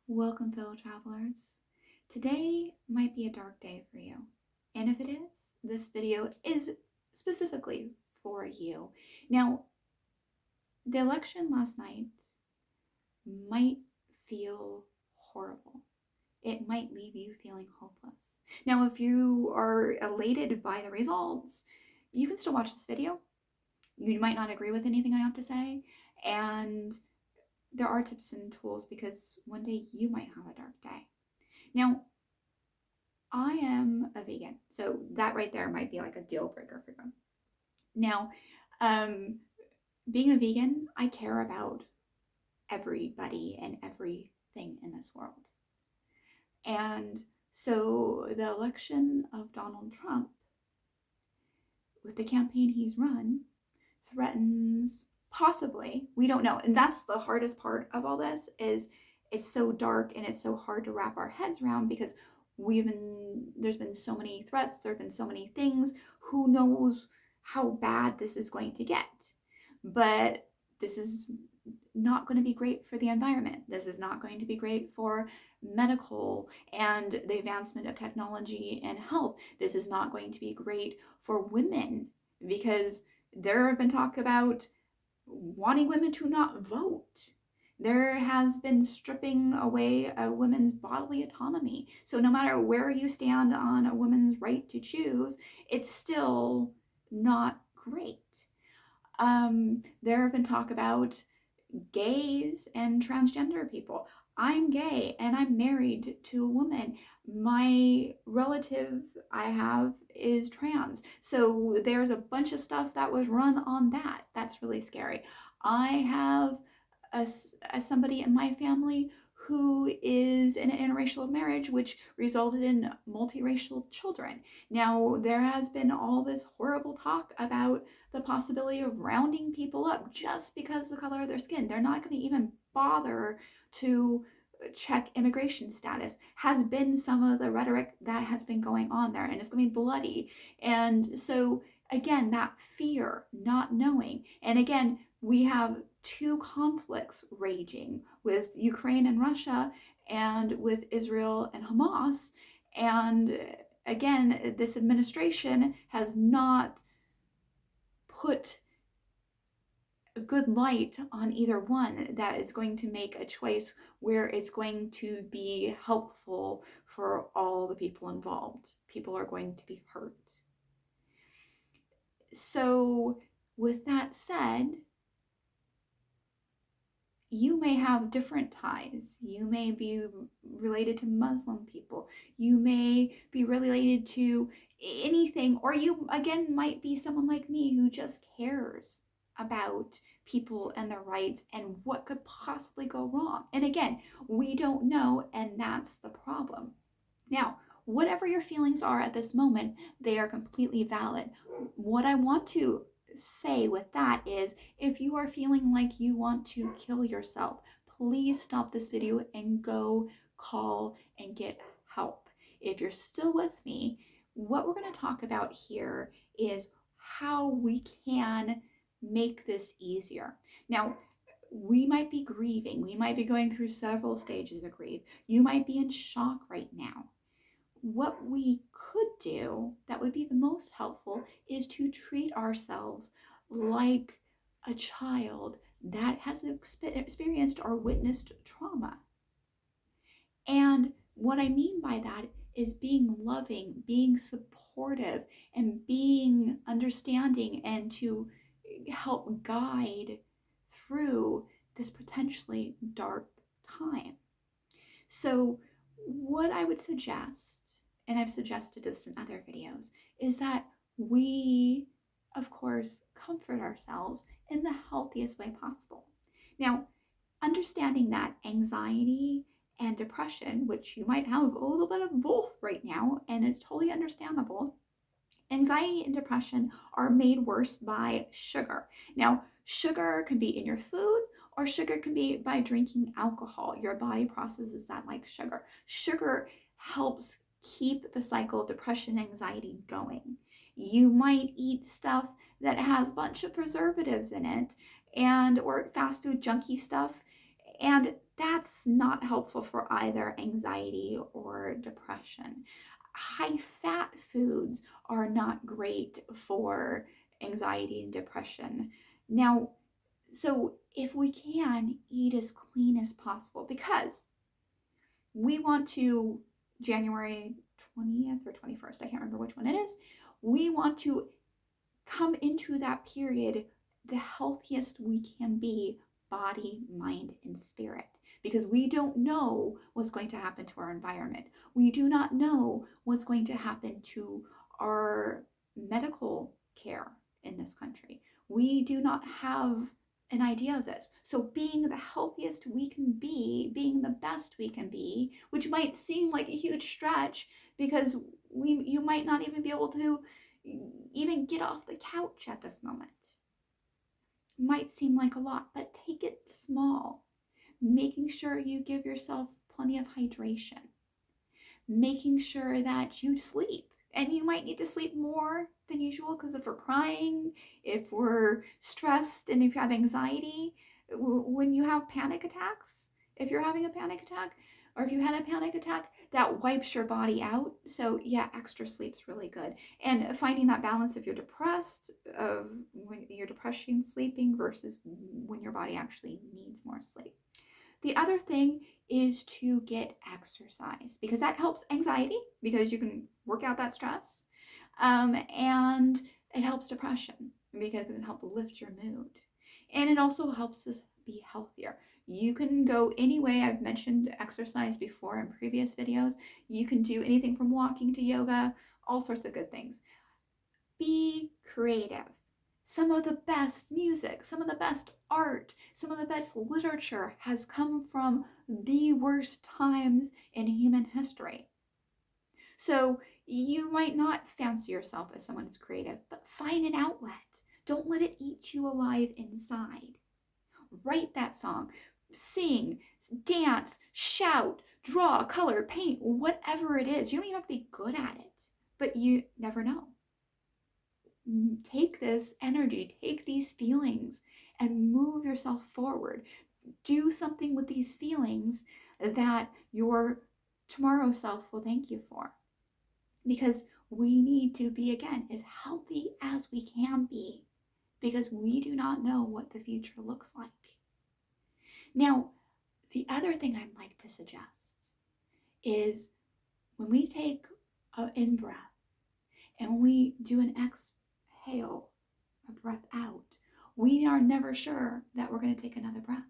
Welcome, fellow travelers. Today might be a dark day for you. And if it is, this video is specifically for you. Now, the election last night might feel horrible. It might leave you feeling hopeless. Now, if you are elated by the results, you can still watch this video. You might not agree with anything I have to say. And there are tips and tools because one day you might have a dark day. Now, I am a vegan, so that right there might be like a deal breaker for you. Now, being a vegan, I care about everybody and everything in this world. And so the election of Donald Trump, with the campaign he's run, threatens possibly, we don't know. And that's the hardest part of all this is it's so dark and it's so hard to wrap our heads around because there's been so many threats, there have been so many things. Who knows how bad this is going to get? But this is not going to be great for the environment. This is not going to be great for medical and the advancement of technology and health. This is not going to be great for women because there have been talk about wanting women to not vote. There has been stripping away a women's bodily autonomy. So no matter where you stand on a woman's right to choose, it's still not great. There have been talk about gays and transgender people. I'm gay and I'm married to a woman. My relative I have is trans. So there's a bunch of stuff that was run on that. That's really scary. I have somebody in my family who is in an interracial marriage, which resulted in multiracial children. Now, there has been all this horrible talk about the possibility of rounding people up just because of the color of their skin. They're not going to even bother to check immigration status, has been some of the rhetoric that has been going on there, and it's going to be bloody. And so, again, that fear, not knowing. And again, we have two conflicts raging with Ukraine and Russia and with Israel and Hamas. And again, this administration has not put a good light on either one that is going to make a choice where it's going to be helpful for all the people involved. People are going to be hurt. So, with that said, you may have different ties. You may be related to Muslim people. You may be related to anything, or you, again, might be someone like me who just cares about people and their rights and what could possibly go wrong. And again, we don't know, and that's the problem. Now, whatever your feelings are at this moment, they are completely valid. What I want to say with that is if you are feeling like you want to kill yourself, please stop this video and go call and get help. If you're still with me, what we're going to talk about here is how we can make this easier. Now, we might be grieving. We might be going through several stages of grief. You might be in shock right now. What we could do that would be the most helpful is to treat ourselves like a child that has experienced or witnessed trauma. And what I mean by that is being loving, being supportive, and being understanding, and to help guide through this potentially dark time. So what I would suggest, and I've suggested this in other videos, is that we, of course, comfort ourselves in the healthiest way possible. Now, understanding that anxiety and depression, which you might have a little bit of both right now, and it's totally understandable, anxiety and depression are made worse by sugar. Now, sugar can be in your food, or sugar can be by drinking alcohol. Your body processes that like sugar. Sugar helps keep the cycle of depression and anxiety going. You might eat stuff that has a bunch of preservatives in it or fast food junky stuff, and That's not helpful for either anxiety or depression. High fat foods are not great for anxiety and depression. Now, so if we can eat as clean as possible, because we want to, January 20th or 21st, I can't remember which one it is, we want to come into that period the healthiest we can be, body, mind, and spirit, because we don't know what's going to happen to our environment. We do not know what's going to happen to our medical care in this country. We do not have an idea of this. So being the healthiest we can be, being the best we can be, which might seem like a huge stretch because you might not even be able to even get off the couch at this moment. Might seem like a lot, but take it small. Making sure you give yourself plenty of hydration. Making sure that you sleep. And you might need to sleep more than usual because if we're crying, if we're stressed, and if you have anxiety, when you have panic attacks, if you're having a panic attack, or if you had a panic attack, that wipes your body out. So yeah, extra sleep's really good. And finding that balance if you're depressed, of when you're depression sleeping versus when your body actually needs more sleep. The other thing is to get exercise, because that helps anxiety, because you can work out that stress. And it helps depression because it helps lift your mood. And it also helps us be healthier. You can go any way. I've mentioned exercise before in previous videos. You can do anything from walking to yoga, all sorts of good things. Be creative. Some of the best music, some of the best art, some of the best literature has come from the worst times in human history. So you might not fancy yourself as someone who's creative, but find an outlet. Don't let it eat you alive inside. Write that song, sing, dance, shout, draw, color, paint, whatever it is. You don't even have to be good at it, but you never know. Take this energy, take these feelings, and move yourself forward. Do something with these feelings that your tomorrow self will thank you for. Because we need to be, again, as healthy as we can be, because we do not know what the future looks like. Now, the other thing I'd like to suggest is when we take an in-breath and when we do an exhale, a breath out, we are never sure that we're going to take another breath.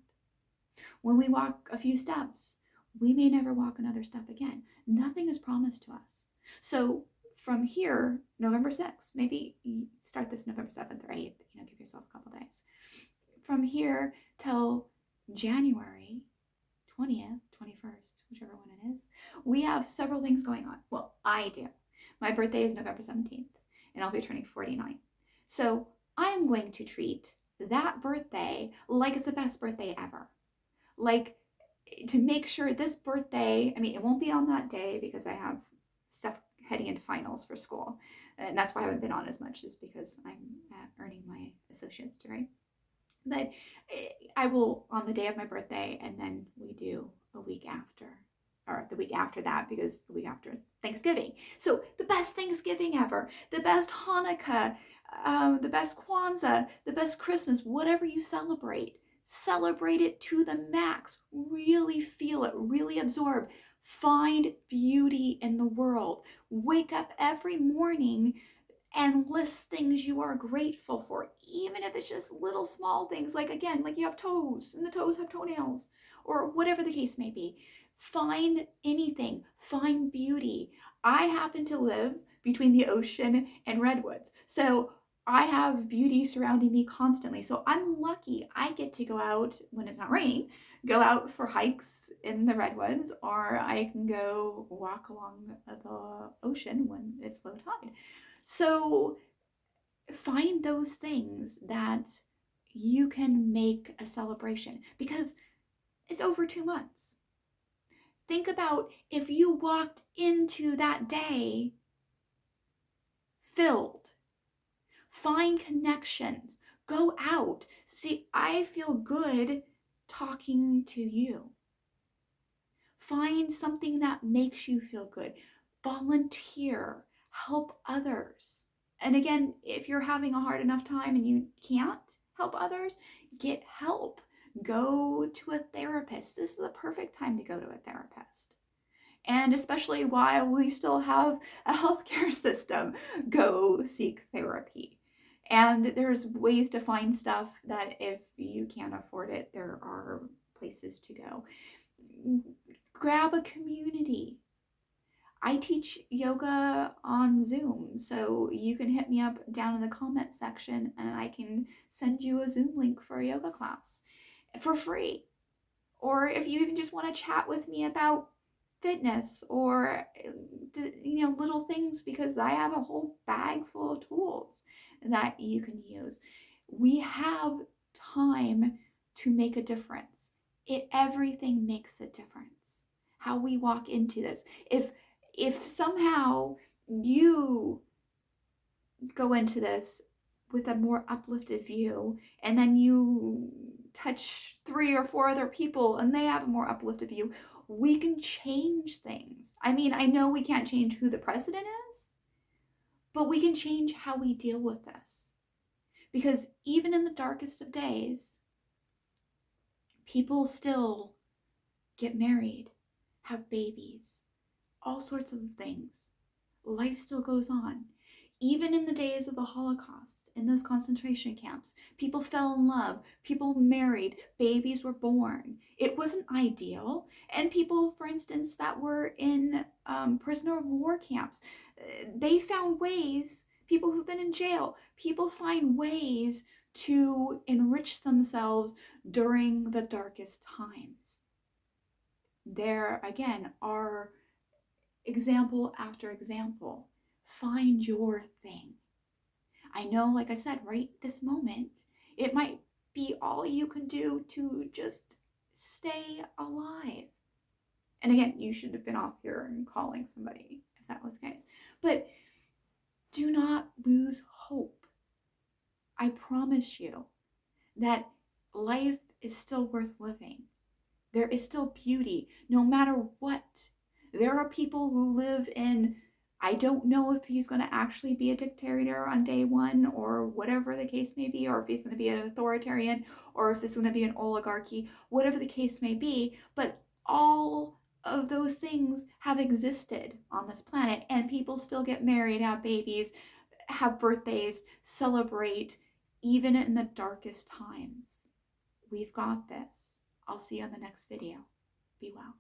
When we walk a few steps, we may never walk another step again. Nothing is promised to us. So from here, November 6th, maybe you start this November 7th or 8th, give yourself a couple days. From here till January 20th, 21st, whichever one it is, we have several things going on. Well, I do. My birthday is November 17th, and I'll be turning 49. So I'm going to treat that birthday like it's the best birthday ever. Like, to make sure this birthday, it won't be on that day because I have stuff heading into finals for school. And that's why I haven't been on as much, is because I'm earning my associate's degree. But I will on the day of my birthday, and then we do a week after, or the week after that, because the week after is Thanksgiving. So the best Thanksgiving ever, the best Hanukkah, the best Kwanzaa, the best Christmas, whatever you celebrate it to the max. Really feel it, really absorb. Find beauty in the world. Wake up every morning and list things you are grateful for, even if it's just little small things, like you have toes and the toes have toenails, or whatever the case may be. Find anything, find beauty. I happen to live between the ocean and redwoods, so I have beauty surrounding me constantly. So I'm lucky I get to go out when it's not raining, go out for hikes in the redwoods, or I can go walk along the ocean when it's low tide. So find those things that you can make a celebration, because it's over 2 months. Think about if you walked into that day filled. Find connections. Go out. See, I feel good talking to you. Find something that makes you feel good. Volunteer, help others. And again, if you're having a hard enough time and you can't help others, get help. Go to a therapist. This is the perfect time to go to a therapist. And especially while we still have a healthcare system, go seek therapy. And there's ways to find stuff that if you can't afford it, there are places to go. Grab a community. I teach yoga on Zoom, so you can hit me up down in the comment section and I can send you a Zoom link for a yoga class for free. Or if you even just want to chat with me about fitness or little things, because I have a whole bag full of tools that you can use. We have time to make a difference. Everything makes a difference. How we walk into this. If somehow you go into this with a more uplifted view and then you touch 3 or 4 other people and they have a more uplifted view, we can change things. I mean, I know we can't change who the president is, but we can change how we deal with this. Because even in the darkest of days, people still get married, have babies, all sorts of things. Life still goes on. Even in the days of the Holocaust, in those concentration camps, people fell in love, people married, babies were born. It wasn't ideal. And people, for instance, that were in prisoner of war camps, they found ways, people who've been in jail, people find ways to enrich themselves during the darkest times. There, again, are example after example. Find your thing. I know, like I said, right this moment, it might be all you can do to just stay alive. And again, you should have been off here and calling somebody if that was the case. But do not lose hope. I promise you that life is still worth living. There is still beauty, no matter what. There are people who live in, I don't know if he's going to actually be a dictator on day one or whatever the case may be, or if he's going to be an authoritarian, or if this is going to be an oligarchy, whatever the case may be. But all of those things have existed on this planet, and people still get married, have babies, have birthdays, celebrate, even in the darkest times. We've got this. I'll see you on the next video. Be well.